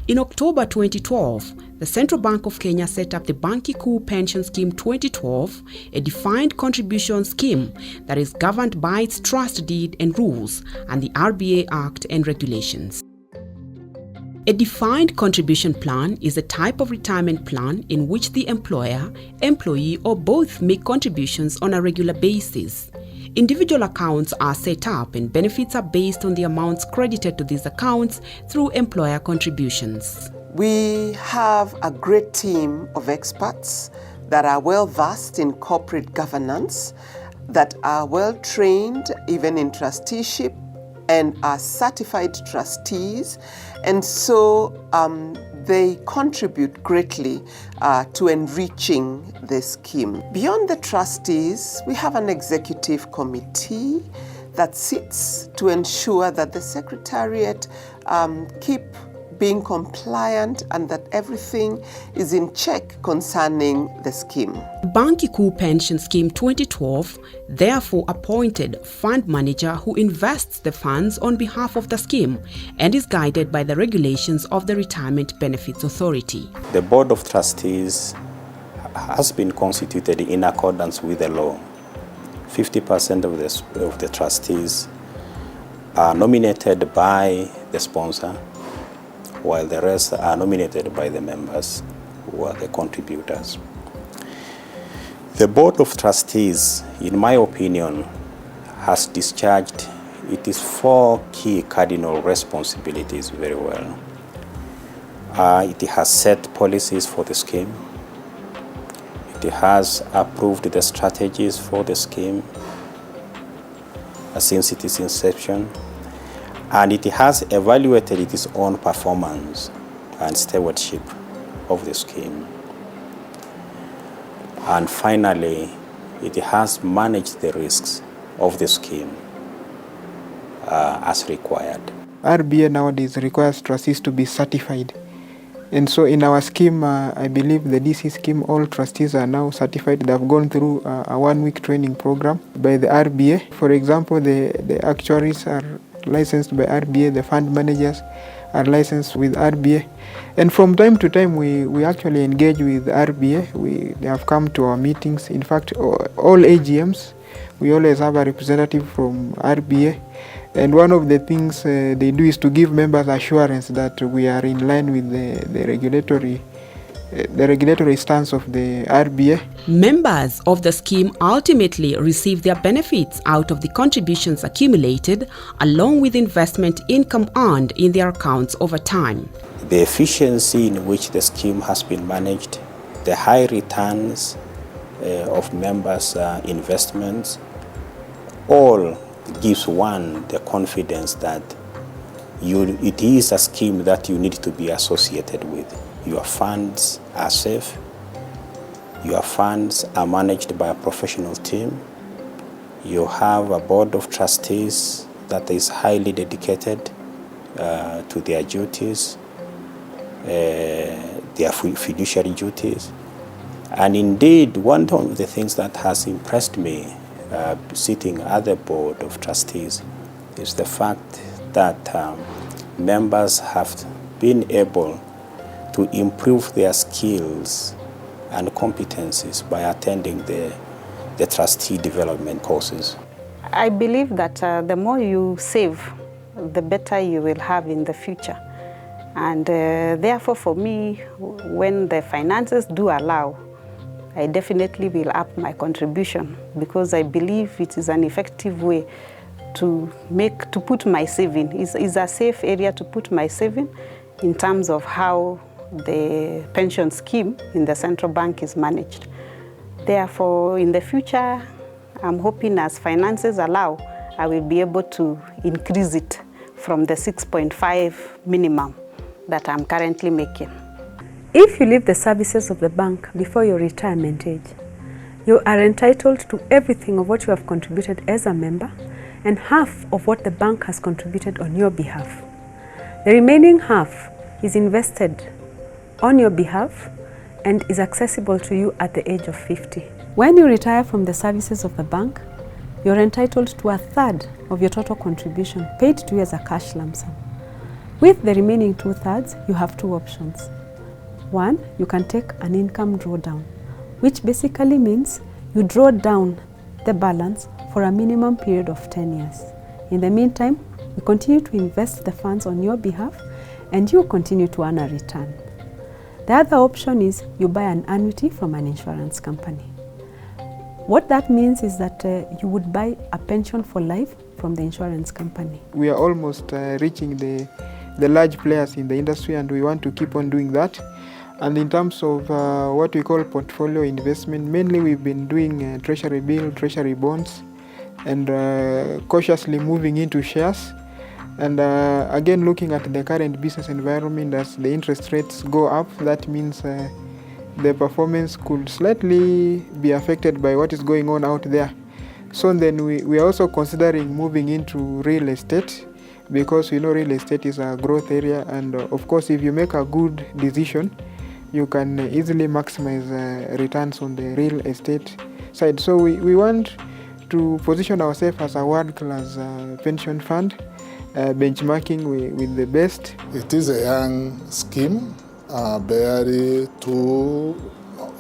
In October 2012, the Central Bank of Kenya set up the Banki Kuu Pension Scheme 2012, a defined contribution scheme that is governed by its trust deed and rules and the RBA Act and regulations. A defined contribution plan is a type of retirement plan in which the employer, employee, or both make contributions on a regular basis. Individual accounts are set up and benefits are based on the amounts credited to these accounts through employer contributions. We have a great team of experts that are well versed in corporate governance, that are well trained even in trusteeship, and are certified trustees, and so they contribute greatly to enriching the scheme. Beyond the trustees, we have an executive committee that sits to ensure that the Secretariat keep being compliant and that everything is in check concerning the scheme. Banki Kuu Pension Scheme 2012 therefore appointed fund manager who invests the funds on behalf of the scheme and is guided by the regulations of the Retirement Benefits Authority. The Board of Trustees has been constituted in accordance with the law. 50% of the trustees are nominated by the sponsor, while the rest are nominated by the members, who are the contributors. The Board of Trustees, in my opinion, has discharged its 4 key cardinal responsibilities very well. It has set policies for the scheme. It has approved the strategies for the scheme since its inception. And it has evaluated its own performance and stewardship of the scheme. And finally, it has managed the risks of the scheme as required. RBA nowadays requires trustees to be certified. And so in our scheme, I believe the DC scheme, all trustees are now certified. They have gone through a 1-week training program by the RBA. For example, the actuaries are licensed by RBA, the fund managers are licensed with RBA. And from time to time, we actually engage with RBA. They have come to our meetings. In fact, all AGMs, we always have a representative from RBA. And one of the things they do is to give members assurance that we are in line with the regulatory stance of the RBA. Members of the scheme ultimately receive their benefits out of the contributions accumulated, along with investment income earned in their accounts over time. The efficiency in which the scheme has been managed, the high returns of members' investments, all gives one the confidence that it is a scheme that you need to be associated with. Your funds are safe. Your funds are managed by a professional team. You have a board of trustees that is highly dedicated to their duties, their fiduciary duties. And indeed, one of the things that has impressed me sitting at the board of trustees is the fact that members have been able to improve their skills and competencies by attending the trustee development courses. I believe that the more you save, the better you will have in the future. And therefore for me, when the finances do allow, I definitely will up my contribution, because I believe it is an effective way to put my saving. It's a safe area to put my saving in terms of how the pension scheme in the central bank is managed. Therefore, in the future, I'm hoping as finances allow, I will be able to increase it from the 6.5 minimum that I'm currently making. If you leave the services of the bank before your retirement age, you are entitled to everything of what you have contributed as a member and half of what the bank has contributed on your behalf. The remaining half is invested on your behalf and is accessible to you at the age of 50. When you retire from the services of the bank, you're entitled to 1/3 of your total contribution paid to you as a cash lump sum. With the remaining 2/3, you have two options. One, you can take an income drawdown, which basically means you draw down the balance for a minimum period of 10 years. In the meantime, we continue to invest the funds on your behalf and you continue to earn a return. The other option is you buy an annuity from an insurance company. What that means is that you would buy a pension for life from the insurance company. We are almost reaching the large players in the industry, and we want to keep on doing that. And in terms of what we call portfolio investment, mainly we've been doing treasury bill, treasury bonds, and cautiously moving into shares. And again, looking at the current business environment, as the interest rates go up, that means the performance could slightly be affected by what is going on out there. So then we are also considering moving into real estate, because we know real estate is a growth area, and of course if you make a good decision, you can easily maximize returns on the real estate side. So we want to position ourselves as a world-class pension fund, benchmarking with the best. It is a young scheme, barely 2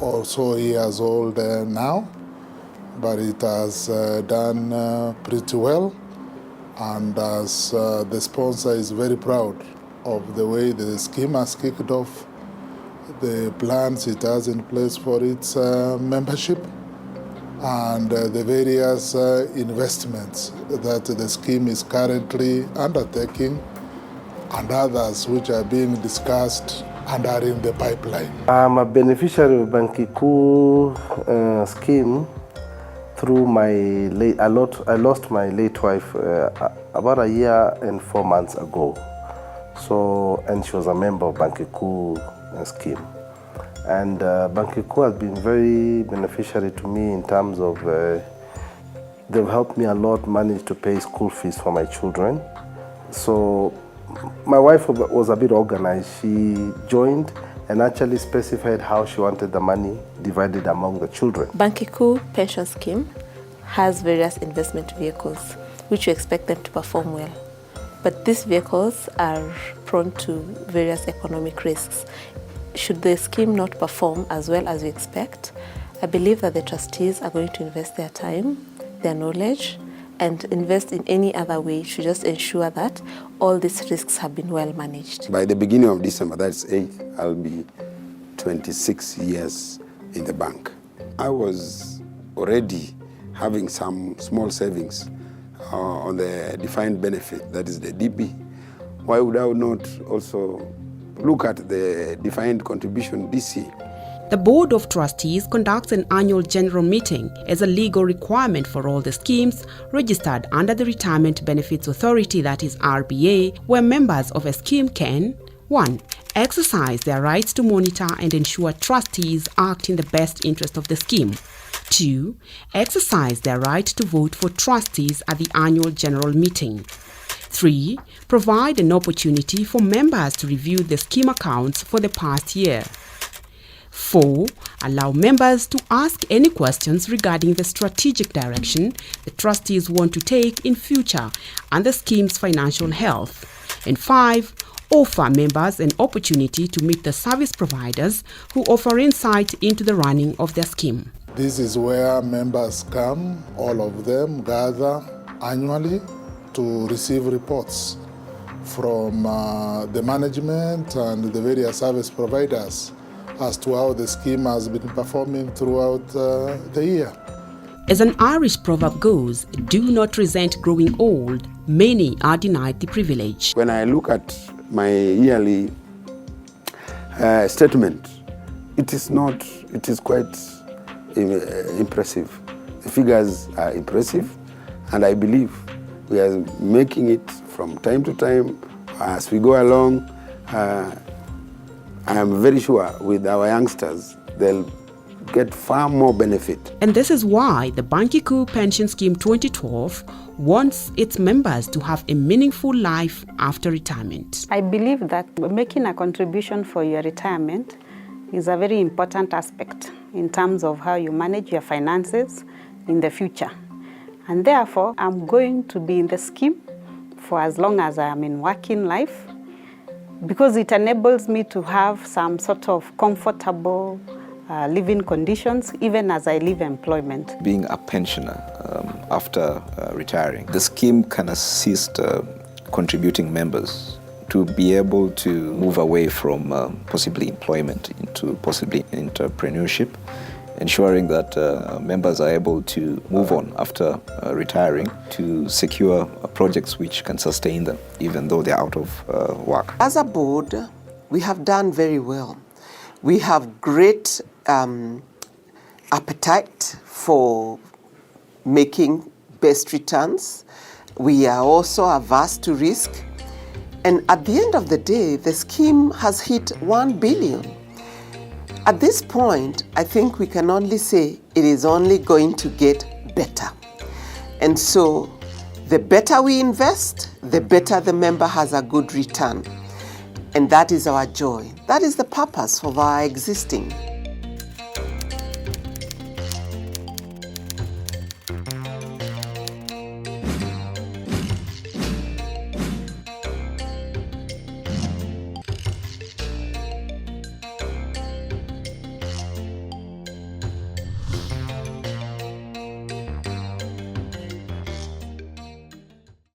or so years old now, but it has done pretty well, and as the sponsor is very proud of the way the scheme has kicked off, the plans it has in place for its membership, and the various investments that the scheme is currently undertaking, and others which are being discussed and are in the pipeline. I'm a beneficiary of Banki Kuu scheme through I lost my late wife about a year and 4 months ago. So, and she was a member of Banki Kuu scheme. And Banki Kuu has been very beneficiary to me in terms of they've helped me a lot manage to pay school fees for my children. So my wife was a bit organized. She joined and actually specified how she wanted the money divided among the children. Banki Kuu pension scheme has various investment vehicles which you expect them to perform well. But these vehicles are prone to various economic risks. Should the scheme not perform as well as we expect, I believe that the trustees are going to invest their time, their knowledge, and invest in any other way to just ensure that all these risks have been well managed. By the beginning of December, that's 8th, I'll be 26 years in the bank. I was already having some small savings on the defined benefit, that is the DB. Why would I not also look at the defined contribution DC? The Board of Trustees conducts an annual general meeting as a legal requirement for all the schemes registered under the Retirement Benefits Authority, that is RBA, where members of a scheme can 1. Exercise their rights to monitor and ensure trustees act in the best interest of the scheme. 2. Exercise their right to vote for trustees at the annual general meeting. 3. Provide an opportunity for members to review the scheme accounts for the past year. 4. Allow members to ask any questions regarding the strategic direction the trustees want to take in future and the scheme's financial health. And 5. Offer members an opportunity to meet the service providers who offer insight into the running of their scheme. This is where members come, all of them gather annually to receive reports from the management and the various service providers as to how the scheme has been performing throughout the year. As an Irish proverb goes, do not resent growing old. Many are denied the privilege. When I look at my yearly statement, it is quite impressive. The figures are impressive, and I believe we are making it from time to time as we go along. I am very sure with our youngsters, they'll get far more benefit. And this is why the Banki Kuu Pension Scheme 2012 wants its members to have a meaningful life after retirement. I believe that making a contribution for your retirement is a very important aspect in terms of how you manage your finances in the future. And therefore, I'm going to be in the scheme for as long as I am in working life. because it enables me to have some sort of comfortable living conditions even as I leave employment. Being a pensioner after retiring, the scheme can assist contributing members to be able to move away from possibly employment into possibly entrepreneurship, ensuring that members are able to move on after retiring to secure projects which can sustain them even though they're out of work. As a board, we have done very well. We have great appetite for making best returns. We are also averse to risk. And at the end of the day, the scheme has hit 1 billion. At this point, I think we can only say it is only going to get better. And so the better we invest, the better the member has a good return. And that is our joy. That is the purpose of our existing.